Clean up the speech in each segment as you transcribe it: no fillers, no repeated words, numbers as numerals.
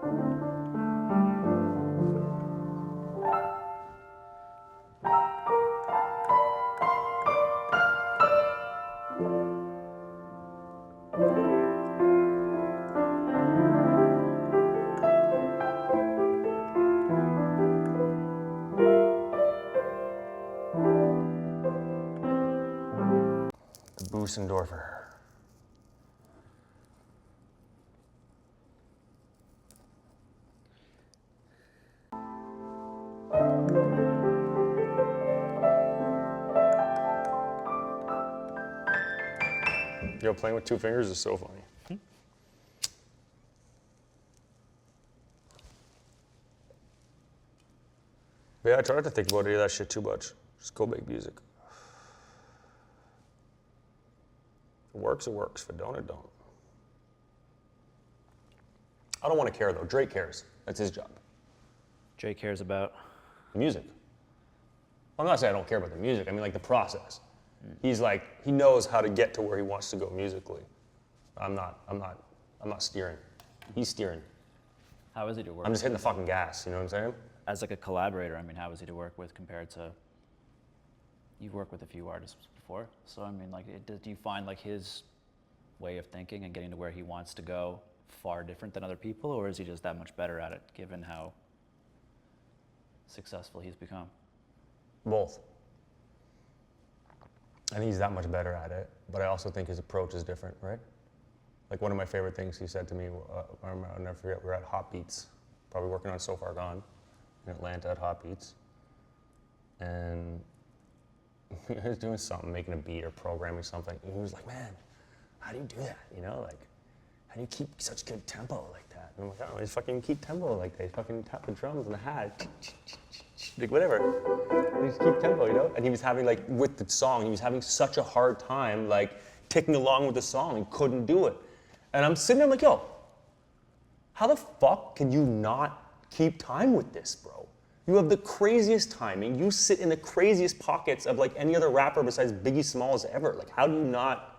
The Busendorfer. Yo, playing with two fingers is so funny. But yeah, I try not to think about any of that shit too much. Just go make music. If it works, it works. If it don't, it don't. I don't want to care though. Drake cares. That's his job. Drake cares about The music. Well, I'm not saying I don't care about the music. I mean like the process. He's like, he knows how to get to where he wants to go musically. I'm not steering. He's steering. how is he to work I'm just hitting the fucking gas, you know what I'm saying? as like a collaborator? I mean, how is he to work with compared to? You've worked with a few artists before, so I mean, like, do you find like his way of thinking and getting to where he wants to go far different than other people, or is he just that much better at it, given how successful he's become? Both. I think he's that much better at it, but I also think his approach is different, right? Like one of my favorite things he said to me, I'll never forget, we were at Hot Beats, probably working on So Far Gone in Atlanta at Hot Beats. And he was doing something, making a beat or programming something. And he was like, man, how do you do that? You know, like, how do you keep such good tempo like that? And I'm like, oh, just fucking keep tempo like that. Just fucking tap the drums and the hat. Like, whatever. Just keep tempo, you know? And he was having, like, with the song, he was having such a hard time, like, ticking along with the song and couldn't do it. And I'm sitting there like, yo, how the fuck can you not keep time with this, bro? You have the craziest timing. You sit in the craziest pockets of, like, any other rapper besides Biggie Smalls ever. Like, how do you not...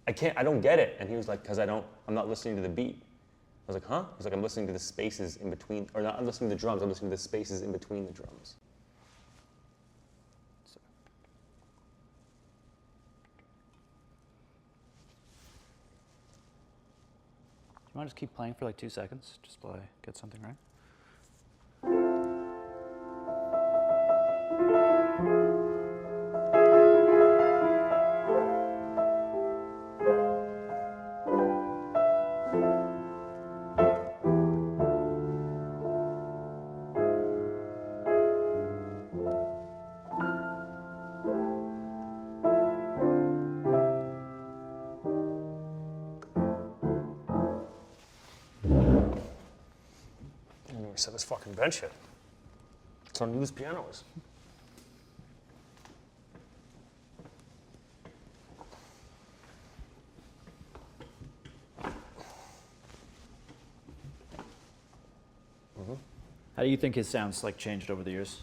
I don't get it. And he was like, because I'm not listening to the beat. I was like, huh? He's like, I'm listening to the spaces in between, or not, I'm listening to the drums, I'm listening to the spaces in between the drums. So. Do you want to just keep playing for like 2 seconds, just while I get something right? He set his fucking bench hit. That's how new this piano is. How do you think his sounds like changed over the years?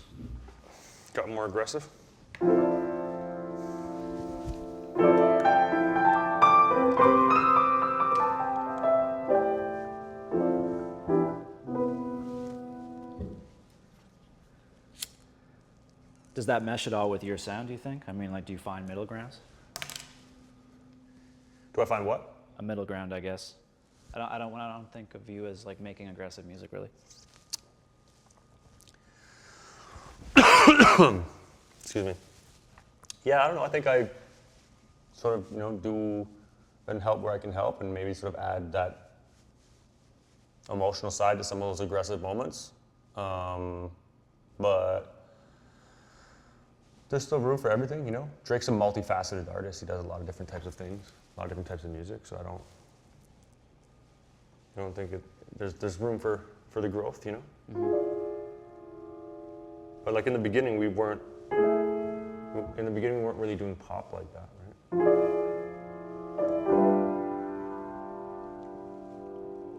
Got more aggressive. Does that mesh at all with your sound, do you think? I mean, like, do you find middle grounds? Do I find what? A middle ground, I guess. I don't think of you as like making aggressive music, really. Excuse me. Yeah, I don't know. I think I sort of, do and help where I can help, and maybe sort of add that emotional side to some of those aggressive moments. But there's still room for everything, you know? Drake's a multifaceted artist. He does a lot of different types of things, a lot of different types of music, so I don't think there's room for the growth, you know? Mm-hmm. But like in the beginning, we weren't really doing pop like that, right?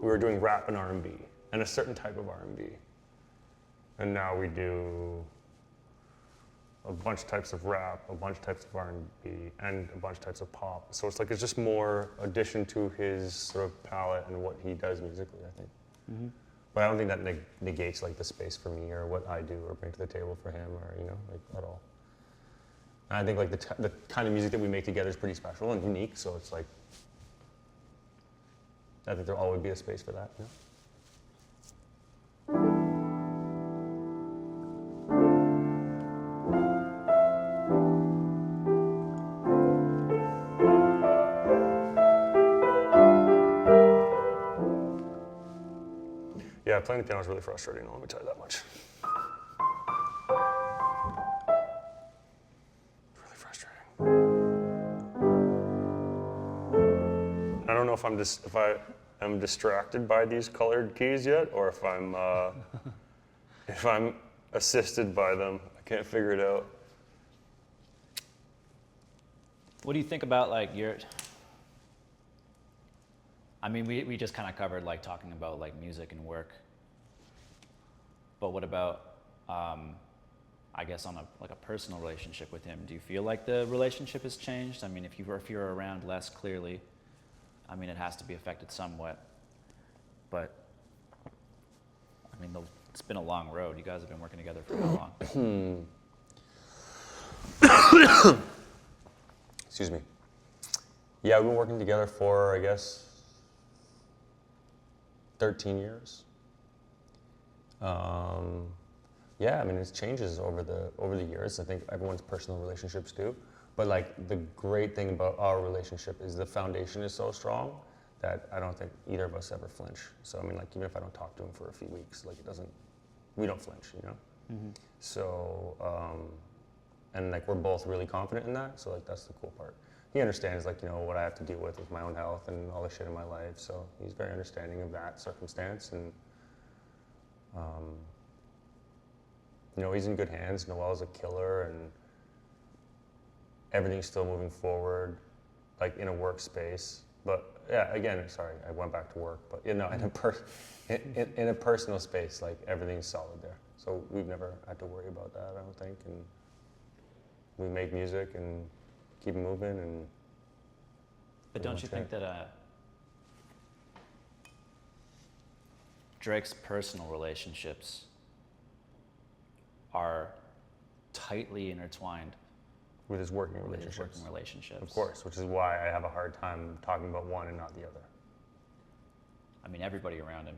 We were doing rap and R&B, and a certain type of R&B. And now we do a bunch of types of rap, a bunch of types of R&B, and a bunch of types of pop. So it's just more addition to his sort of palette and what he does musically, I think. But I don't think that negates like the space for me or what I do or bring to the table for him or like at all. And I think like the kind of music that we make together is pretty special and unique. So it's like I think there'll always be a space for that. Yeah, playing the piano is really frustrating. Let me tell you that much. Really frustrating. I don't know if I'm distracted by these colored keys yet, or if I'm assisted by them. I can't figure it out. What do you think about like I mean, we just kind of covered like talking about like music and work. But what about, I guess on a personal relationship with him? Do you feel like the relationship has changed? I mean, if you're around less, clearly, I mean, it has to be affected somewhat. But I mean, it's been a long road. You guys have been working together for how long? Excuse me. Yeah, we've been working together for, I guess, 13 years. Yeah, I mean, it changes over the years. I think everyone's personal relationships do. But like the great thing about our relationship is the foundation is so strong that I don't think either of us ever flinch. So I mean, like even if I don't talk to him for a few weeks, like we don't flinch, Mm-hmm. So, and like we're both really confident in that. So like that's the cool part. He understands like, what I have to deal with my own health and all the shit in my life. So he's very understanding of that circumstance. And, he's in good hands. Noel's a killer and everything's still moving forward, like in a workspace. But yeah, again, sorry, I went back to work. But in a personal space, like everything's solid there. So we've never had to worry about that, I don't think. And we make music and keep moving and. But don't you think that Drake's personal relationships are tightly intertwined with his working with his relationships? working relationships? Of course, which is why I have a hard time talking about one and not the other. I mean, everybody around him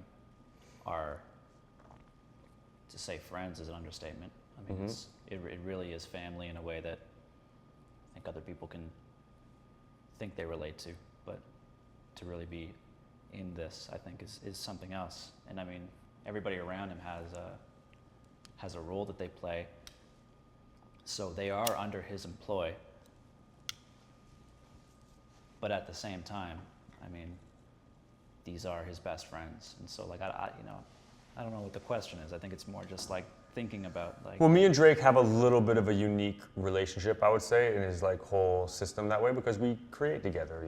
are, to say friends is an understatement. I mean, it really is family in a way that I think other people can think they relate to, but to really be in this, I think, is something else. And I mean, everybody around him has a role that they play, so they are under his employ. But at the same time, I mean, these are his best friends, and so like I don't know what the question is. I think it's more just like thinking about like. Well, me and Drake have a little bit of a unique relationship, I would say, in his like whole system that way because we create together.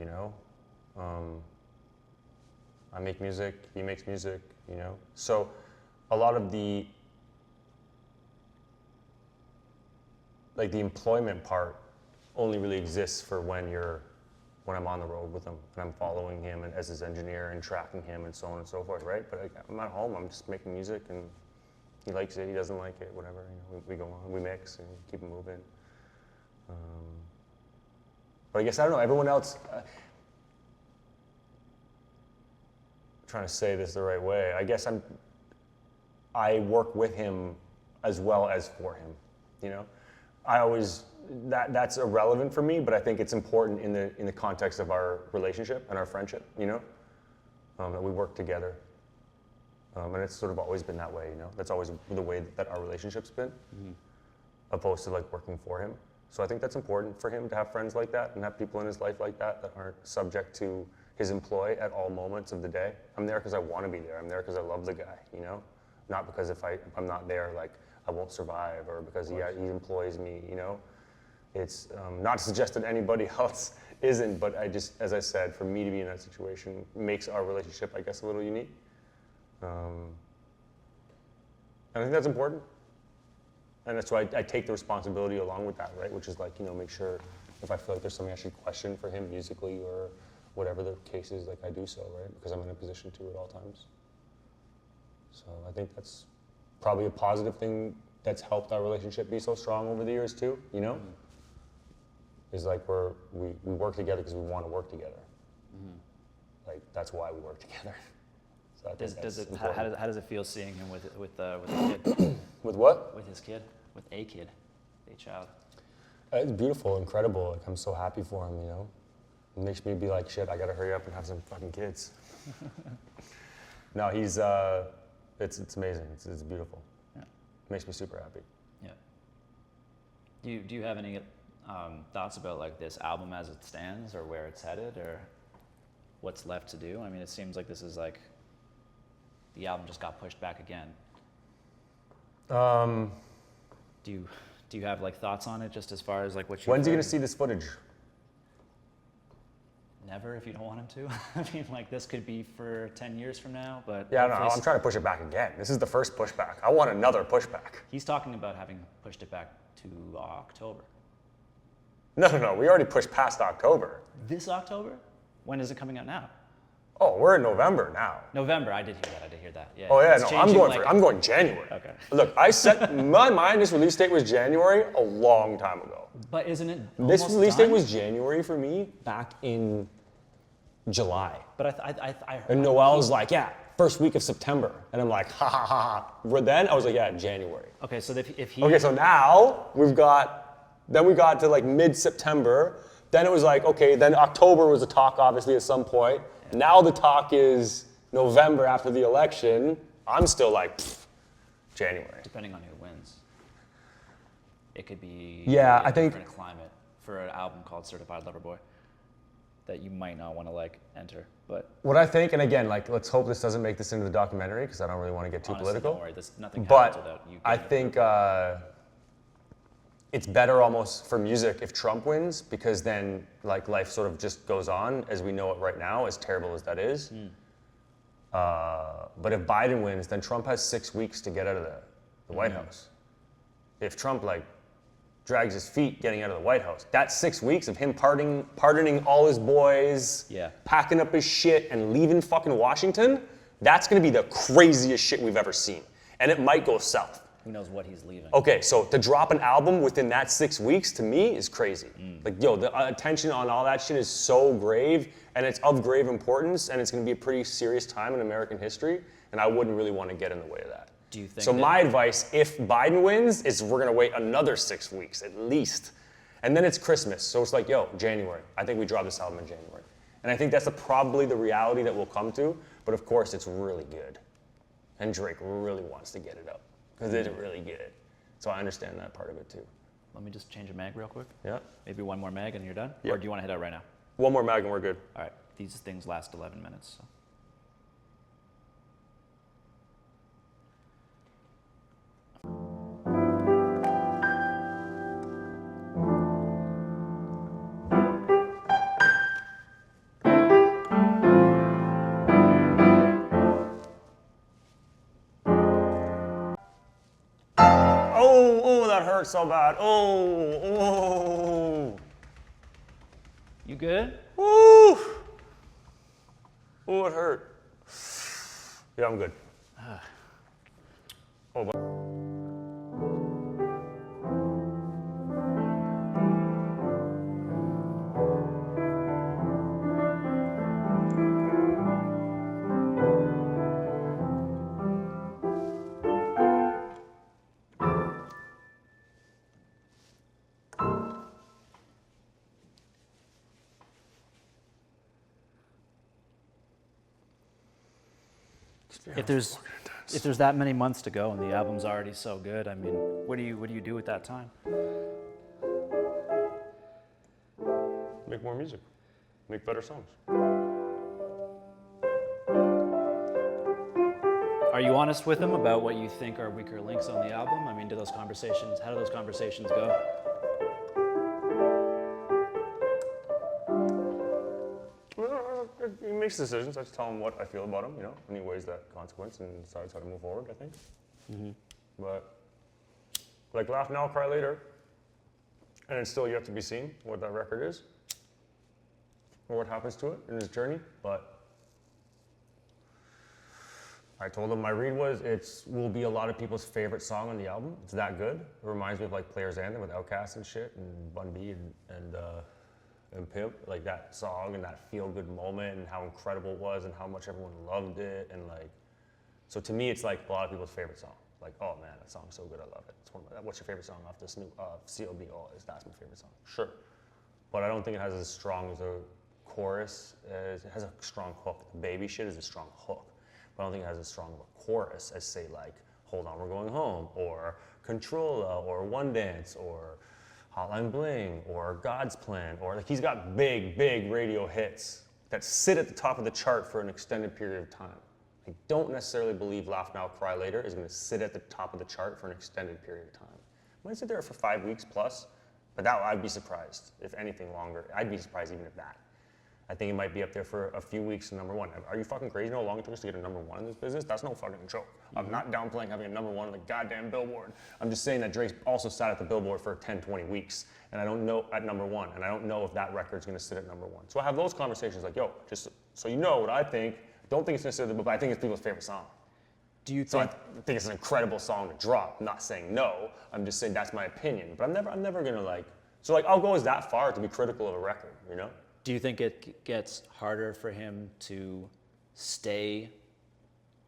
I make music, he makes music. So a lot of the employment part only really exists for when I'm on the road with him and I'm following him and as his engineer and tracking him and so on and so forth, right? But like, I'm at home, I'm just making music and he likes it, he doesn't like it, whatever. We go on, we mix and keep it moving. But I guess, I don't know, everyone else, I'm trying to say this the right way. I guess I work with him as well as for him, I always, that's irrelevant for me, but I think it's important in the context of our relationship and our friendship, that we work together. And it's sort of always been that way, That's always the way that our relationship's been, opposed to like working for him. So I think that's important for him to have friends like that and have people in his life like that aren't subject to his employ at all moments of the day. I'm there because I want to be there. I'm there because I love the guy, Not because if I'm not there, like I won't survive, or because he employs me, It's not to suggest that anybody else isn't, but as I said, for me to be in that situation makes our relationship, I guess, a little unique. And I think that's important. And that's why I take the responsibility along with that, right? Which is like, make sure if I feel like there's something I should question for him musically or whatever the case is, like I do so, right? Because I'm in a position to at all times. So I think that's probably a positive thing that's helped our relationship be so strong over the years too, you know? Is like we work together because we want to work together. Like that's why we work together. So I think Does that's it, how important. does it feel seeing him with a kid, With what? with his kid, with a kid, a child? It's beautiful, incredible. Like I'm so happy for him, you know? It makes me be like, shit, I gotta hurry up and have some fucking kids. No, he's, it's amazing. It's beautiful. Yeah. Makes me super happy. Yeah. Do you have any thoughts about like this album as it stands, or where it's headed, or what's left to do? I mean, it seems like this is like the album just got pushed back again. Do you have like thoughts on it, just as far as like what you? When's he gonna see this footage? Never, if you don't want him to. I mean, like this could be for 10 years from now, but Yeah, no, hopefully I'm trying to push it back again. This is the first pushback. I want another pushback. He's talking about having pushed it back to October. No. We already pushed past October. This October? When is it coming out now? Oh, we're in November now. November. I did hear that. Yeah. Oh yeah, It's no, I'm changing, going like- I'm going January. Okay. Look, I set my mind. This release date was January a long time ago. But isn't it This almost release done? date was January for me back in July. But I And Noel's like, yeah, first week of September. And I'm like, ha ha ha ha. But then I was like, yeah, January. Okay, so if he Okay, so now we got to like mid-September. Then it was like, okay, then October was a talk, obviously, at some point. Now the talk is November after the election. I'm still like, January. depending on who wins, it could be Yeah, a I think- different climate for an album called Certified Lover Boy that you might not want to like enter. But What I think, and again, like, let's hope this doesn't make this into the documentary because I don't really want to get too honestly, political. don't worry, nothing happens without But you. I getting it. think it's better almost for music if Trump wins because then like life sort of just goes on as we know it right now, as terrible as that is. But if Biden wins, then Trump has 6 weeks to get out of the White House. If Trump like drags his feet getting out of the White House, that's 6 weeks of him pardoning all his boys, Yeah. packing up his shit and leaving fucking Washington. That's gonna be the craziest shit we've ever seen. And it might go south. Who knows what he's leaving? Okay, so to drop an album within that 6 weeks to me is crazy. Like, yo, the attention on all that shit is so grave, and it's of grave importance, and it's gonna be a pretty serious time in American history, and I wouldn't really want to get in the way of that. Do you think So that- my advice, if Biden wins, is we're gonna wait another 6 weeks at least, and then it's Christmas. So it's like, yo, January. I think we drop this album in January, and I think that's probably the reality that we'll come to. But of course, it's really good, and Drake really wants to get it up because it's really good. So I understand that part of it too. Let me just change a mag real quick. Yeah. Maybe one more mag and you're done? Yeah. Or do you want to hit out right now? One more mag and we're good. All right. These things last 11 minutes. So. Oh, that hurt so bad. Oh. You good? Oh, it hurt. Yeah, I'm good. Oh, but If there's that many months to go and the album's already so good, I mean, what do you do with that time? make more music, make better songs. Are you honest with him about what you think are weaker links on the album? I mean, how do those conversations go? He makes decisions. I just tell him what I feel about him, you know, and he weighs that consequence and decides how to move forward, I think. But, like, Laugh Now, Cry Later, and it's still yet to be seen what that record is or what happens to it in his journey, but I told him my read was will be a lot of people's favorite song on the album. It's that good. It reminds me of like Players Anthem with Outkast and shit, and Bun B and Pimp. Like that song and that feel good moment and how incredible it was and how much everyone loved it and like. So to me, it's like a lot of people's favorite song. Like, oh man, that song's so good, I love it. It's one of my, what's your favorite song off this new CLB? Oh, that's my favorite song. Sure, but I don't think it has as strong as a chorus. It has a strong hook. The Baby shit is a strong hook. But I don't think it has as strong of a chorus as say like Hold On We're Going Home or Controlla or One Dance or Hotline Bling or God's Plan or like he's got big radio hits that sit at the top of the chart for an extended period of time. I don't necessarily believe Laugh Now Cry Later is going to sit at the top of the chart for an extended period of time. It might sit there for 5 weeks plus, but I'd be surprised if anything longer. I'd be surprised even if that. I think it might be up there for a few weeks to number one. Are you fucking crazy? You know how long it took us to get a number one in this business? That's no fucking joke. I'm not downplaying having a number one on the goddamn Billboard. I'm just saying that Drake's also sat at the Billboard for 10, 20 weeks, and I don't know at number one, and I don't know if that record's gonna sit at number one. So I have those conversations like, yo, just so you know what I think. Don't think it's necessarily, but I think it's people's favorite song. Do you So I think? think it's an incredible song to drop. I'm not saying no. I'm just saying that's my opinion. But I'm never gonna like. So like I'll go as that far to be critical of a record, you know? Do you think it gets harder for him to stay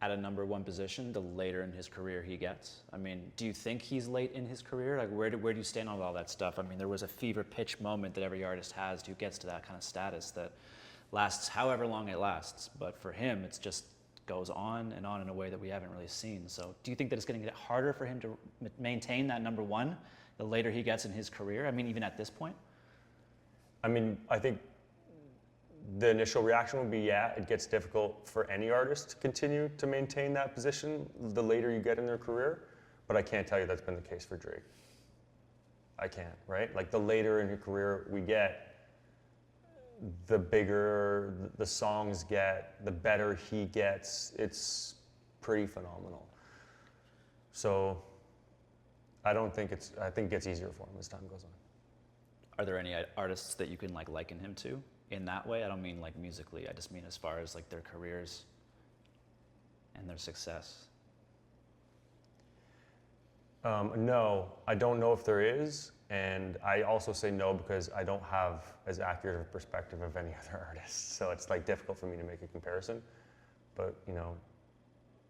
at a number one position the later in his career he gets? I mean, do you think he's late in his career? Like, where do you stand on all that stuff? I mean, there was a fever pitch moment that every artist has who gets to that kind of status that lasts however long it lasts. But for him, it's just goes on in a way that we haven't really seen. So do you think that it's going to get harder for him to maintain that number one the later he gets in his career? I mean, even at this point? I mean, I think the initial reaction would be, yeah, it gets difficult for any artist to continue to maintain that position the later you get in their career, but I can't tell you that's been the case for Drake. I can't, right? Like the later in your career we get, the bigger the songs get, the better he gets. It's pretty phenomenal. So I think it gets easier for him as time goes on. Are there any artists that you can like liken him to in that way? I don't mean like musically. I just mean as far as like their careers and their success. No, I don't know if there is, and I also say no because I don't have as accurate a perspective of any other artists. So it's like difficult for me to make a comparison. But you know,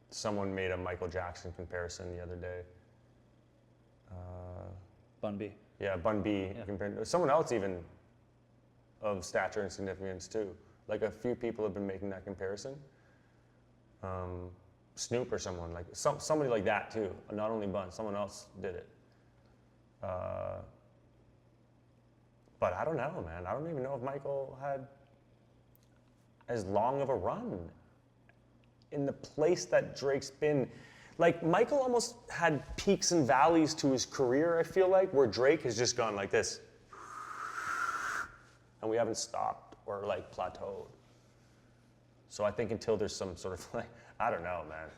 someone made a Michael Jackson comparison the other day. Bun B. Yeah, Bun B Yeah. compared to someone else even of stature and significance too. Like a few people have been making that comparison. Snoop or someone like somebody like that too. Not only Bun, someone else did it. But I don't know, man. I don't even know if Michael had as long of a run in the place that Drake's been. Like Michael almost had peaks and valleys to his career, I feel like, where Drake has just gone like this. And we haven't stopped or like plateaued. So I think until there's some sort of like, I don't know, man.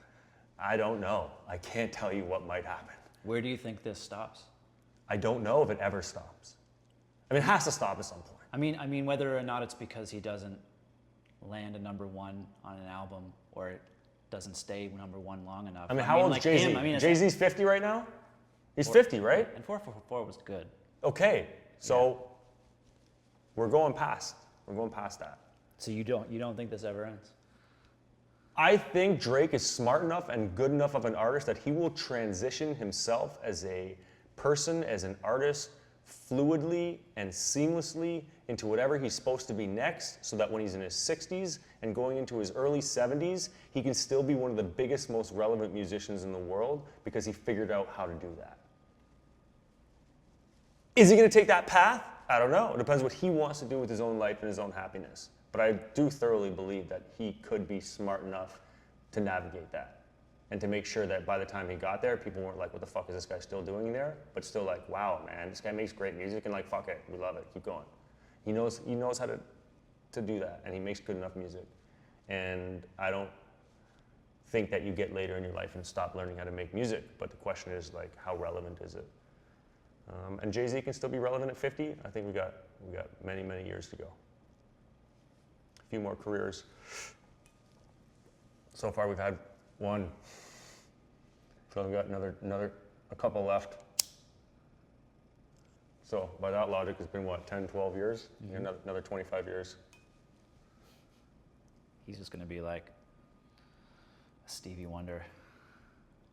I don't know. I can't tell you what might happen. Where do you think this stops? I don't know if it ever stops. I mean, it has to stop at some point. I mean, whether or not it's because he doesn't land a number one on an album or it doesn't stay number one long enough. I mean, how old is like Jay-Z? him, Jay-Z's 50 right now? He's 50, right? And 444 was good. Okay, so we're going past that. So you don't think this ever ends? I think Drake is smart enough and good enough of an artist that he will transition himself as a person, as an artist, fluidly and seamlessly into whatever he's supposed to be next, so that when he's in his 60s and going into his early 70s, he can still be one of the biggest, most relevant musicians in the world because he figured out how to do that. Is he going to take that path? I don't know. It depends what he wants to do with his own life and his own happiness. But I do thoroughly believe that he could be smart enough to navigate that and to make sure that by the time he got there, people weren't like, what the fuck is this guy still doing there? But still like, wow, man, this guy makes great music and like, fuck it, we love it, keep going. He knows how to do that, and he makes good enough music. And I don't think that you get later in your life and stop learning how to make music, but the question is like, how relevant is it? And Jay-Z can still be relevant at 50. I think we got many, many years to go. A few more careers. So far we've had One. So I've got a couple left. So by that logic, it's been what, 10, 12 years? Mhm. Another 25 years. He's just going to be like a Stevie Wonder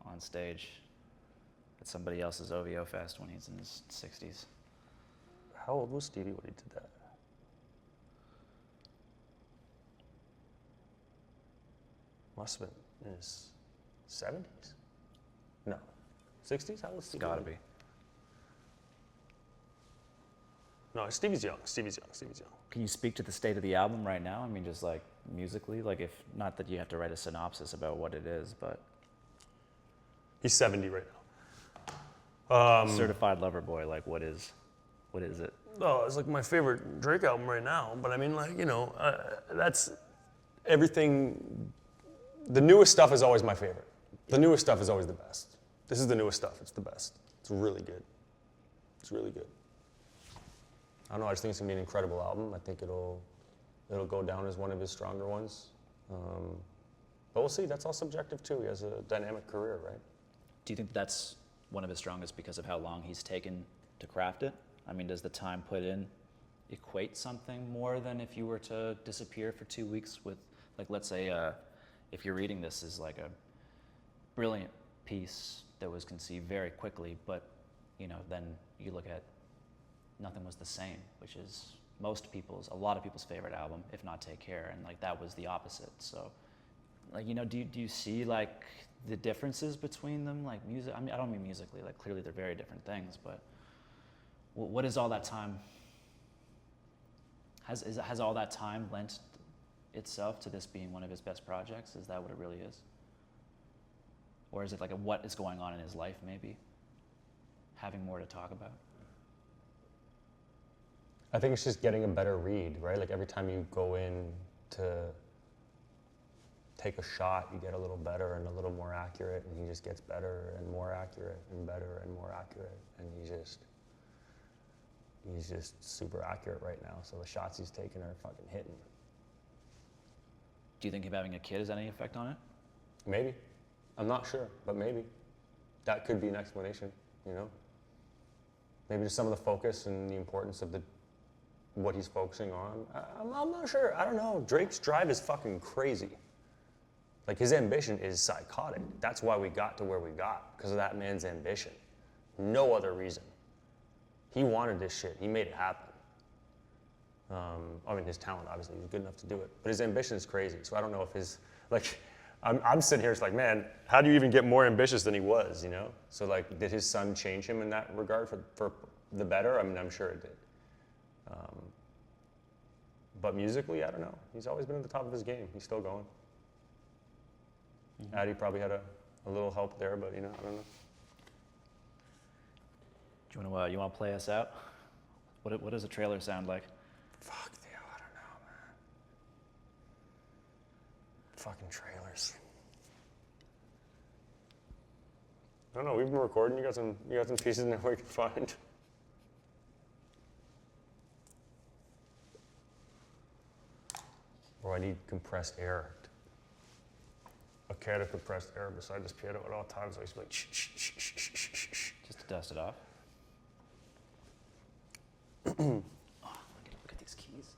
on stage at somebody else's OVO Fest when he's in his 60s. How old was Stevie when he did that? Must have been in his 70s? No. 60s? How old was It's Stevie? got to Wonder? be. No, Stevie's young. Stevie's young. Can you speak to the state of the album right now? I mean, just like musically, like if not that you have to write a synopsis about what it is, but He's 70 right now. Certified Lover Boy, like what is it? Oh, it's like my favorite Drake album right now. But I mean, like, that's everything. The newest stuff is always my favorite. The newest stuff is always the best. This is the newest stuff. It's the best. It's really good. It's really good. I don't know. I just think it's gonna be an incredible album. I think it'll go down as one of his stronger ones. But we'll see. That's all subjective too. He has a dynamic career, right? Do you think that's one of his strongest because of how long he's taken to craft it? I mean, does the time put in equate something more than if you were to disappear for 2 weeks with, like, let's say, if you're reading this as like a brilliant piece that was conceived very quickly, but, then you look at Nothing Was the Same, which is a lot of people's favorite album, if not Take Care, and like that was the opposite. So, like, do you see like the differences between them, like music? I mean, I don't mean musically, like clearly they're very different things, but what is all that time? Has all that time lent itself to this being one of his best projects? Is that what it really is? Or is it like what is going on in his life, maybe? Having more to talk about? I think it's just getting a better read, right? Like every time you go in to take a shot, you get a little better and a little more accurate, and he just gets better and more accurate and better and more accurate, and he's just super accurate right now. So the shots he's taking are fucking hitting. Do you think him having a kid has any effect on it? Maybe. I'm not sure, but maybe. That could be an explanation, Maybe just some of the focus and the importance of what he's focusing on. I'm not sure. I don't know. Drake's drive is fucking crazy. Like, his ambition is psychotic. That's why we got to where we got, because of that man's ambition. No other reason. He wanted this shit. He made it happen. I mean, his talent, obviously, he's good enough to do it. But his ambition is crazy. So I don't know if I'm sitting here, it's like, man, how do you even get more ambitious than he was, So, like, did his son change him in that regard for the better? I mean, I'm sure it did. But musically, I don't know. He's always been at the top of his game. He's still going. Mm-hmm. Addy probably had a little help there, but, I don't know. Do you want to play us out? What does a trailer sound like? Fuck, Theo, I don't know, man. Fucking trailers. I don't know. We've been recording. You got some pieces in there we can find. Or I need compressed air. A can of compressed air beside this piano at all times. I used to be like, shh, shh, shh, shh, shh, shh, shh, shh. Just to dust it off? Oh, look at these keys.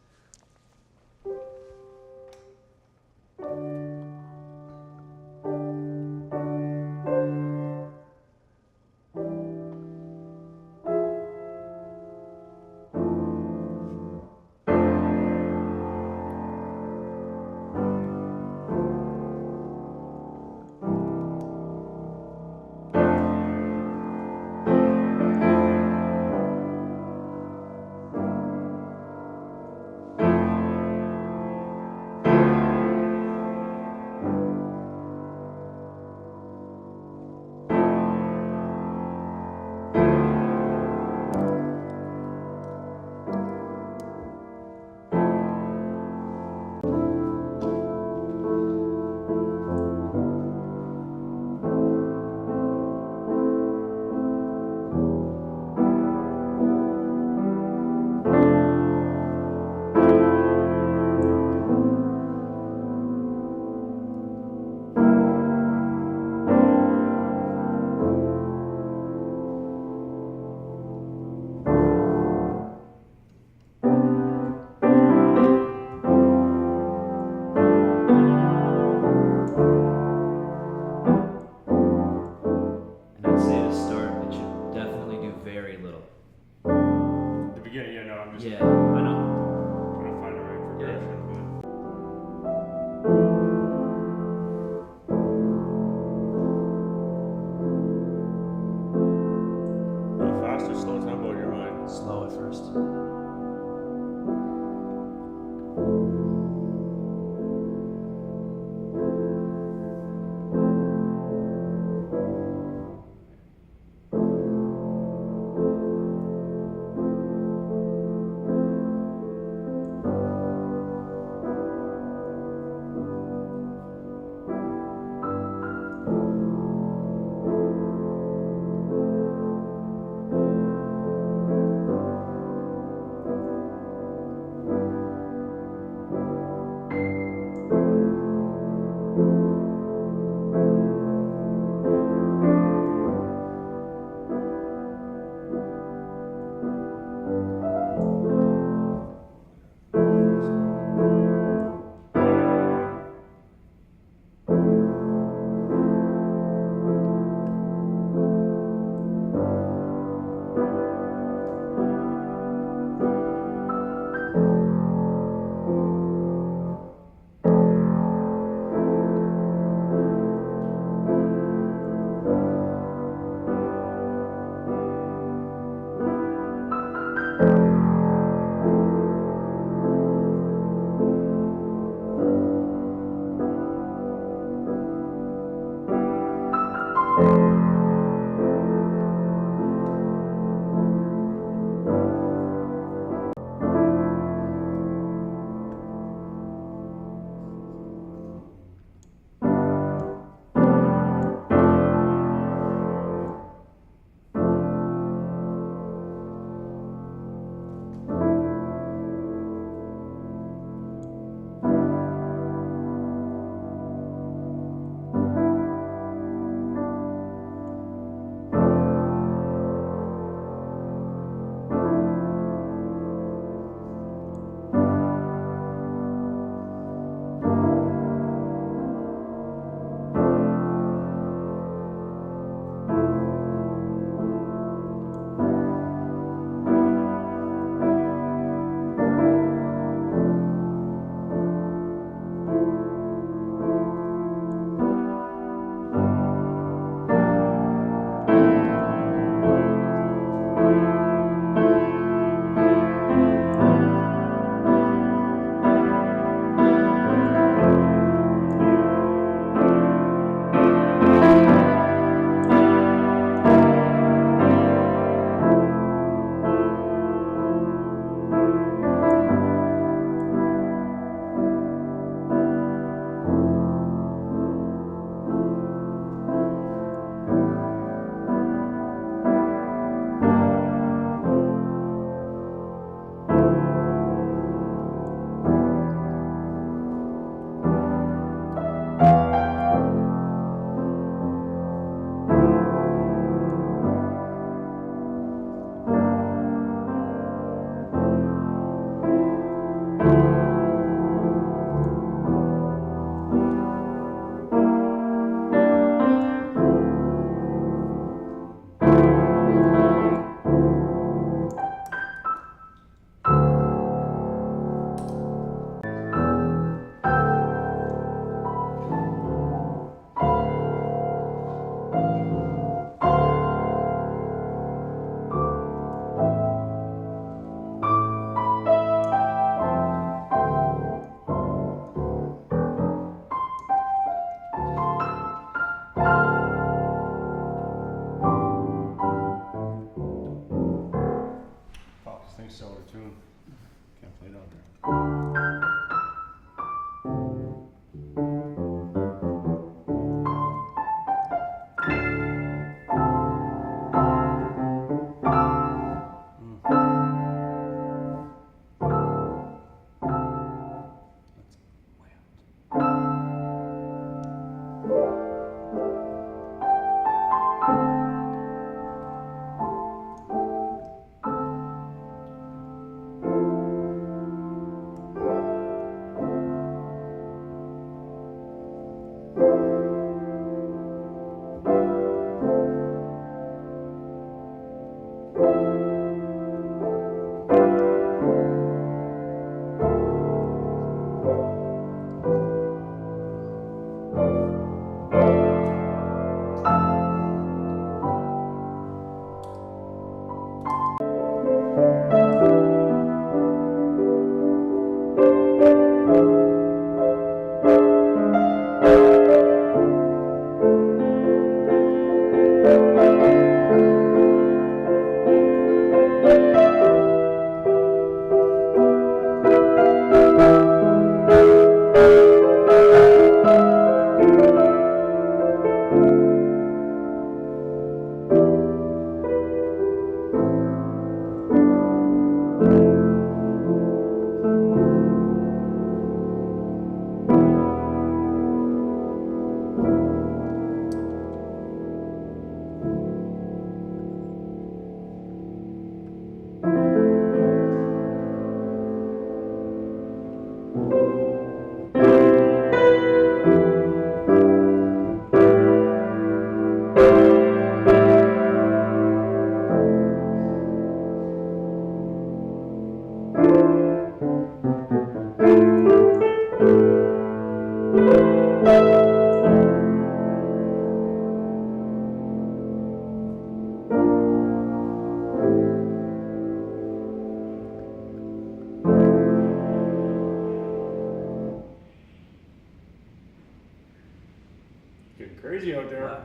Getting crazy out there.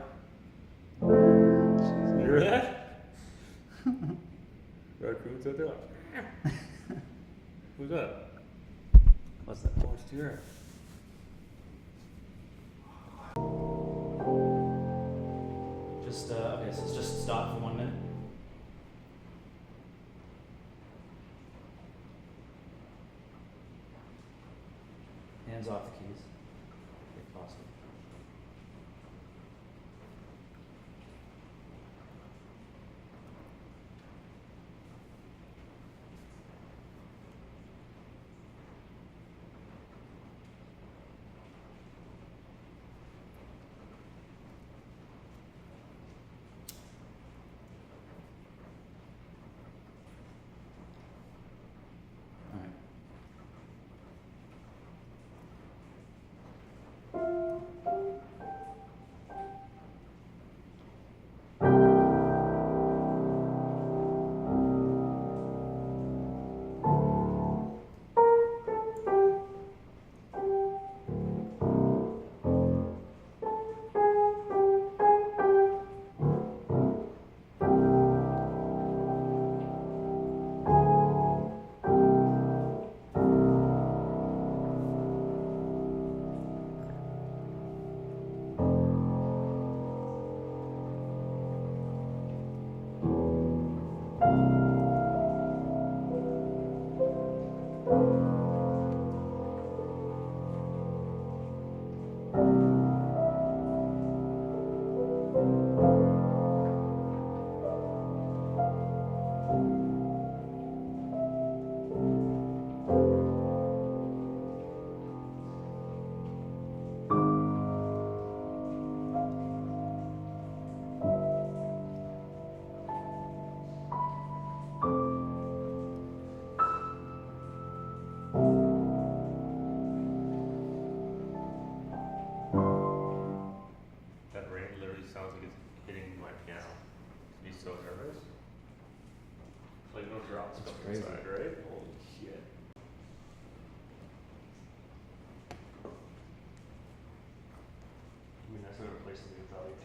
Wow. You hear that? Raccoons out there. Who's that? What's that? Oh, it's deer. Just okay, so just stop for 1 minute. Hands off the keys, if possible. All right. That rain literally sounds like it's hitting my piano. Be so nervous. Like no drops That's coming crazy. inside, right? Holy shit. I mean, that's another place to be value too.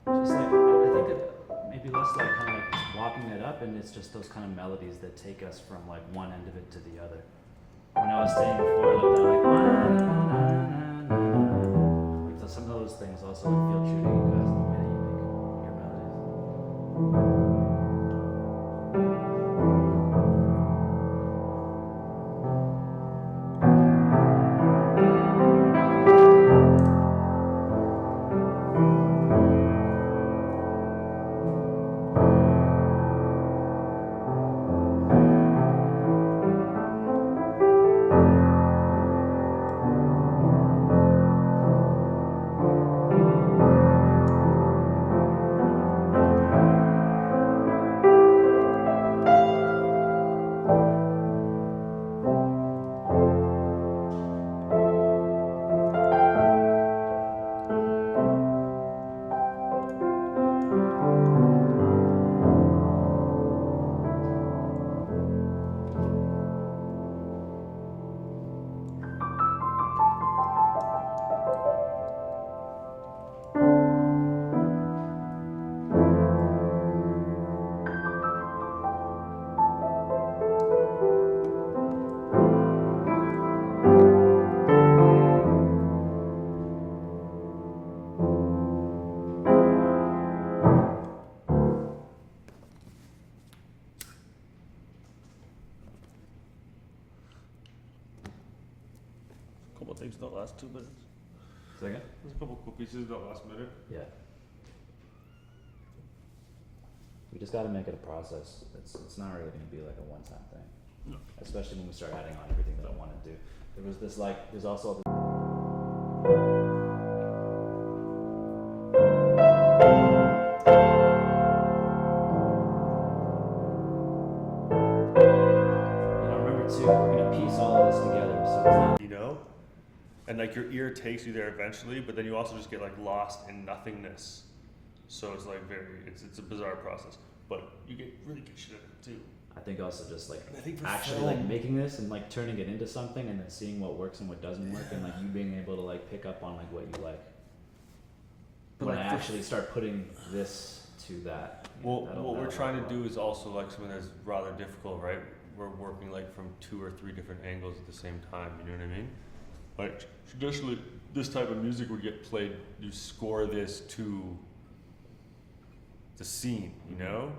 Just like I think that maybe less like kind of like just walking it up, and it's just those kind of melodies that take us from like one end of it to the other. When I was saying before, like that, like like some of those things also like, feel true to you guys in the way that you make your melodies. Couple things don't last 2 minutes. Second? There's a couple cool pieces that last minute. Yeah. We just got to make it a process. It's not really going to be like a one-time thing. No. Especially when we start adding on everything that I want to do. There was this like, there's also remember too, we're going to piece all of this together. So it's not. You know? And like your ear takes you there eventually, but then you also just get like lost in nothingness. So it's like it's a bizarre process. But you get really good shit at it too. I think also just like And I think for actually film- like making this and like turning it into something and then seeing what works and what doesn't work and like you being able to like pick up on like what you like. But When like I for- actually start putting this to that. you know, Well, that'll- what we're that'll trying help to a lot. do is also like something that's rather difficult, right? We're working like from 2 or 3 different angles at the same time, you know what I mean? Like traditionally, this type of music would get played, you score this to the scene, you know?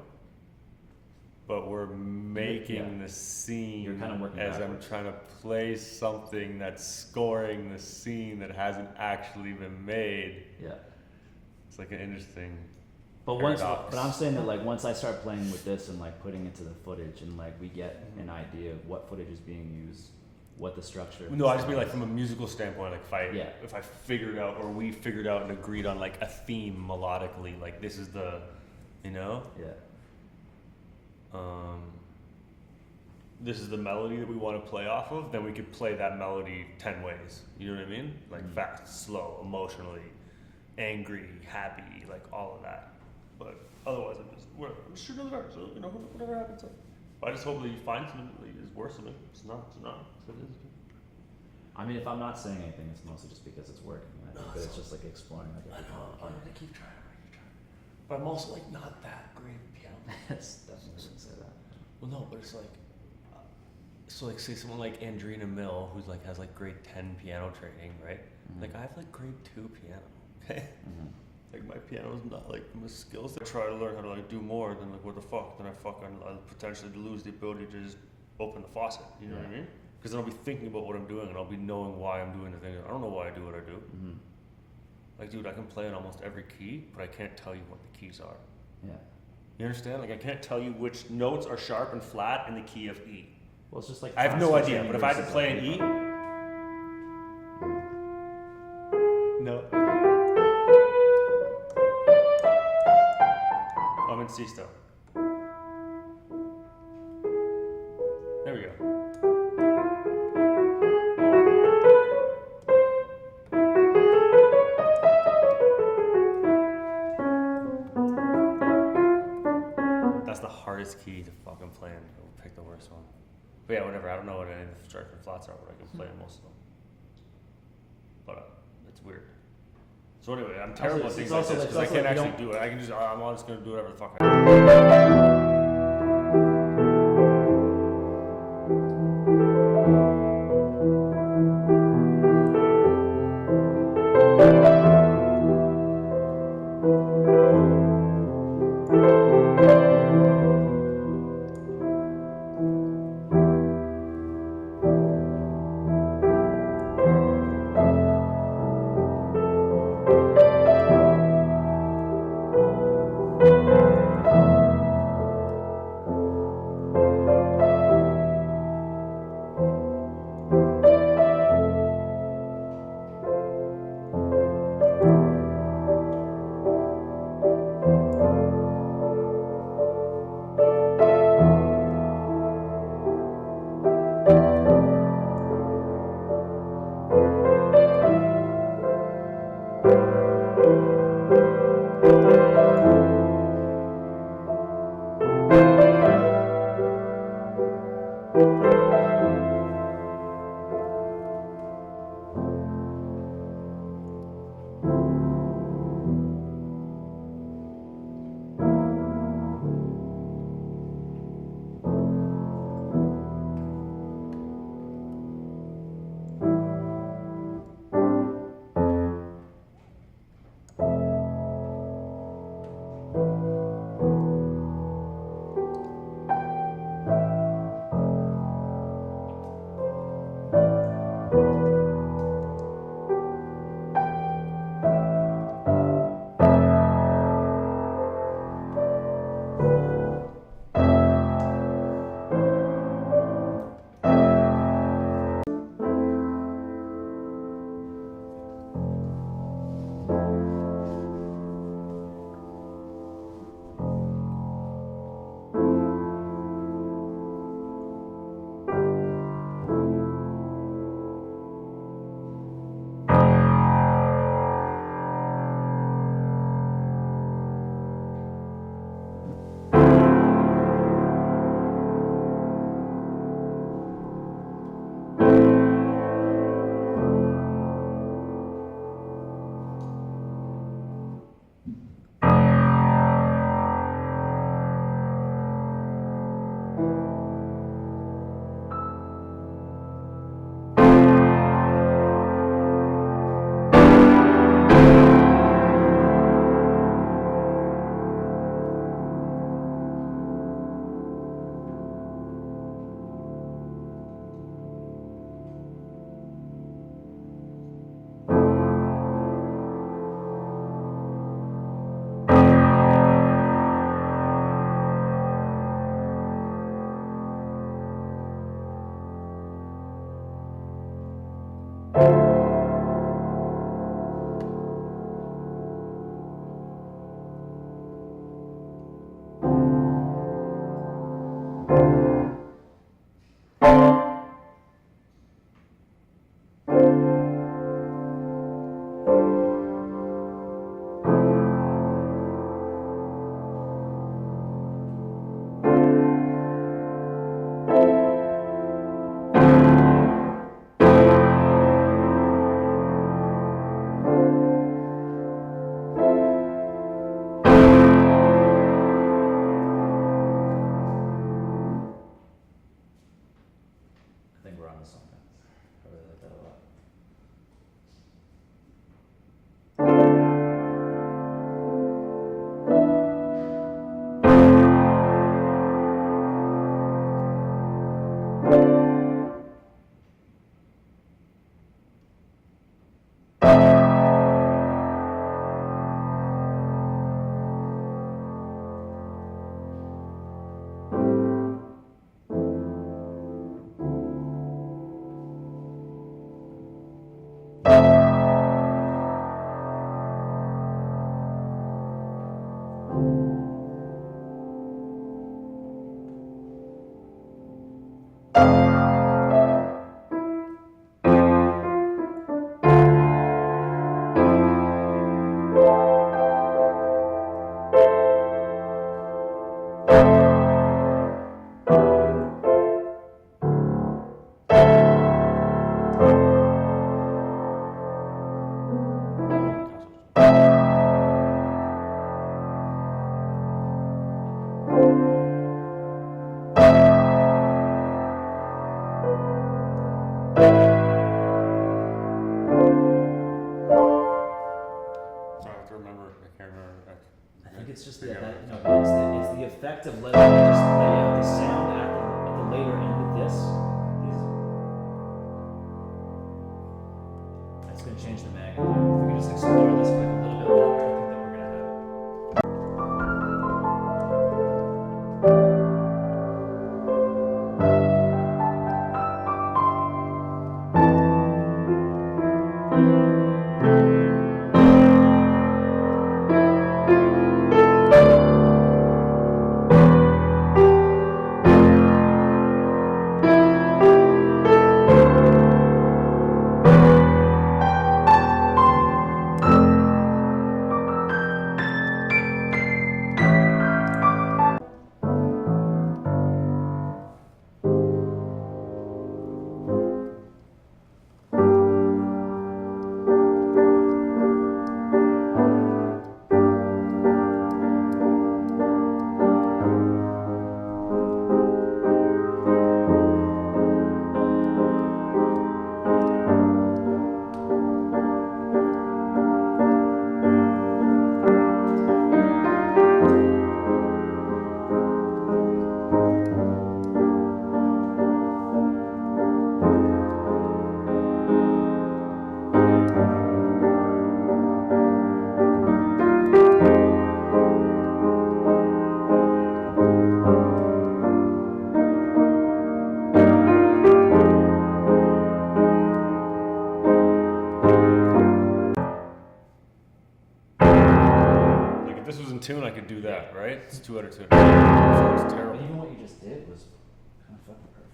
But we're making Yeah. the scene You're kinda working as backwards. I'm trying to play something that's scoring the scene that hasn't actually been made. Yeah. It's like an interesting. But Paradox. I'm saying that like once I start playing with this and like putting it to the footage and like we get an idea of what footage is being used, what the structure. No, I just mean like from a musical standpoint, like Yeah. if I figured out or we figured out and agreed on like a theme melodically, like this is the, you know, Yeah. this is the melody that we want to play off of, then we could play that melody 10 ways. You know what I mean? Like Mhm. fast, slow, emotionally, angry, happy, like all of that. But otherwise, I'm just shooting in the dark. So you know, whatever happens. But I just hope that you find something that is worth something. It's not. It's not. It's what it is. I mean, if I'm not saying anything, it's mostly just because it's working. And I think that it's just like exploring like I everything. know. I'm gonna keep trying. I'm gonna keep trying. But I'm also like not that great at piano. That's definitely shouldn't say that. Well, no, but it's like, so like say someone like Andrina Mill, who's like has like grade 10 piano training, right? Mhm. Like I have like grade 2 piano. Okay. Mhm. Like my piano is not like my skills. I try to learn how to like do more than like what the fuck. Then I'll potentially lose the ability to just open the faucet. You know what I Yeah. mean? Because then I'll be thinking about what I'm doing and I'll be knowing why I'm doing the thing. I don't know why I do what I do. Mhm. Like, dude, I can play in almost every key, but I can't tell you what the keys are. Yeah. You understand? Like, I can't tell you which notes are sharp and flat in the key of E. Well, it's just like I have no fast idea, switching but if I had to versus, play like, an E, no. I'm in C still. There we go. That's the hardest key to fucking play in. I'll pick the worst one. But yeah, whatever. I don't know what any of the sharp and flats are, but I can play in most of them. But it's weird. So anyway, I'm terrible at it's things like also this like- because I it's can't also like actually you do it. I can just, I'm all just gonna do whatever the fuck I. I think we're on to something. I really like that a lot. think it's just figure out that, what no, it's the effect of letting me just play out the sound at the later end of this. That's going to change the magnitude. If we can just explore this for like a little bit longer, I think that we're going to have it. Like if this was in tune, I could do that, right? It's 2 out of 2. So it's But terrible. even what you just did was kind of fucking perfect.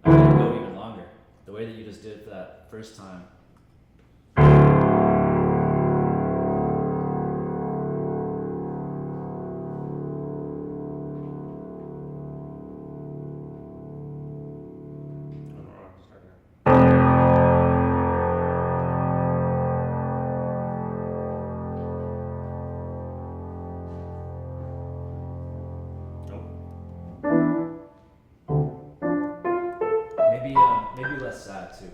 I'm gonna go even longer. The way that you just did it for that first time. Maybe less sad too.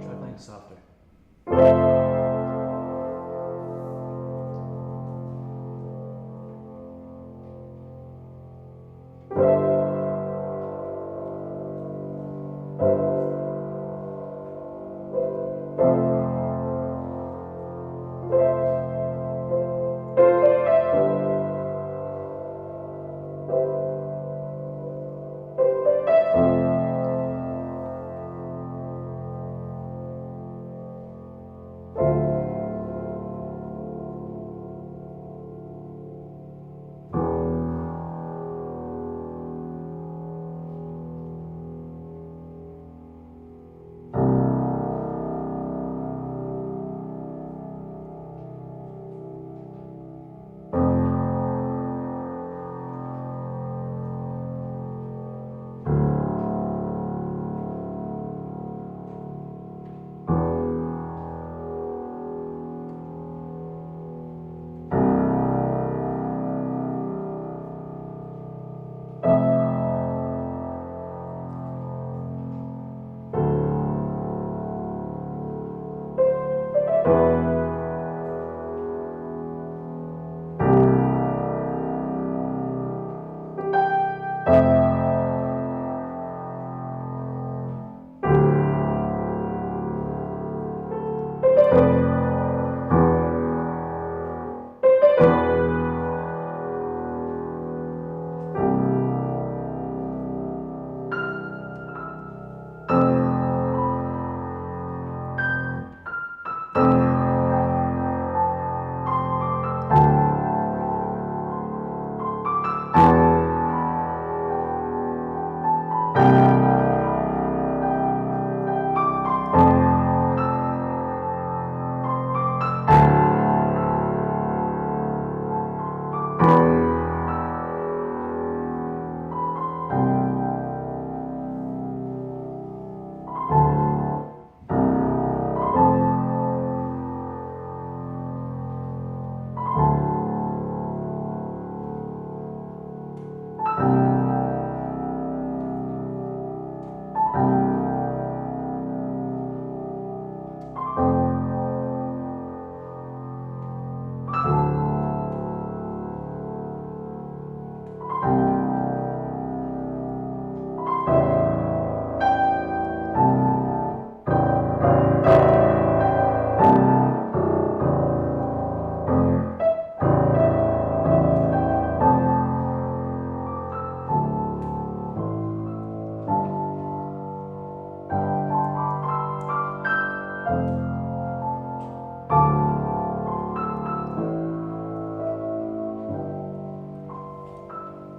Try playing softer.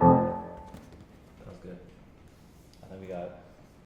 That was good. I think we got